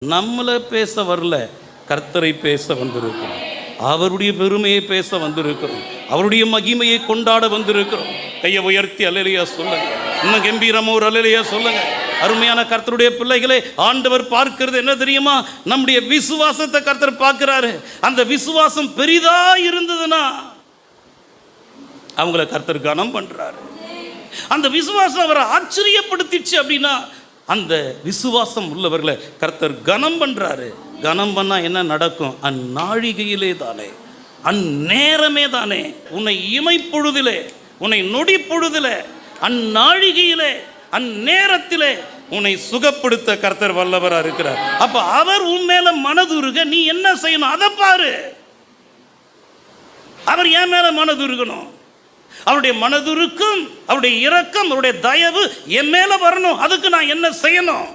நம்மளை பேச வரல, கர்த்தரை பேச வந்திருக்கிறோம். அவருடைய பெருமையை பேச வந்திருக்கிறோம். அவருடைய மகிமையை கொண்டாட வந்திருக்கிறோம். கையை உயர்த்தி அல்லேலூயா சொல்லுங்க. இன்னும் கம்பீரமா ஒரு அல்லேலூயா சொல்லுங்க. அருமையான கர்த்தருடைய பிள்ளைகளே, ஆண்டவர் பார்க்கிறது என்ன தெரியுமா? நம்முடைய விசுவாசத்தை கர்த்தர் பார்க்கிறாரு. அந்த விசுவாசம் பெரிதா இருந்ததுன்னா அவங்கள கர்த்தர் கனம் பண்றாரு. அந்த விசுவாசம் அவரை ஆச்சரியப்படுத்திச்சு அப்படின்னா அந்த விசுவாசம் உள்ளவர்களை கர்த்தர் கனம் பண்றாரு. கனம் பண்ணா என்ன நடக்கும்? அந்நாழிகையிலே தானே, அந்நேரமே தானே, உன்னை இமைப்பொழுதிலே, உன்னை நொடி பொழுதிலே, அந்நாழிகையிலே, அந்நேரத்திலே உன்னை சுகப்படுத்த கர்த்தர் வல்லவராக இருக்கிறார். அப்ப அவர் உன் மேல மனதுருக நீ என்ன செய்யணும்? அதை பாரு. அவர் என் மேல மனதுருகணும். அவருடைய மனதுருக்கம், அவருடைய இரக்கம், அவருடைய தயவு என் மேல வரணும். அதுக்கு நான் என்ன செய்யணும்?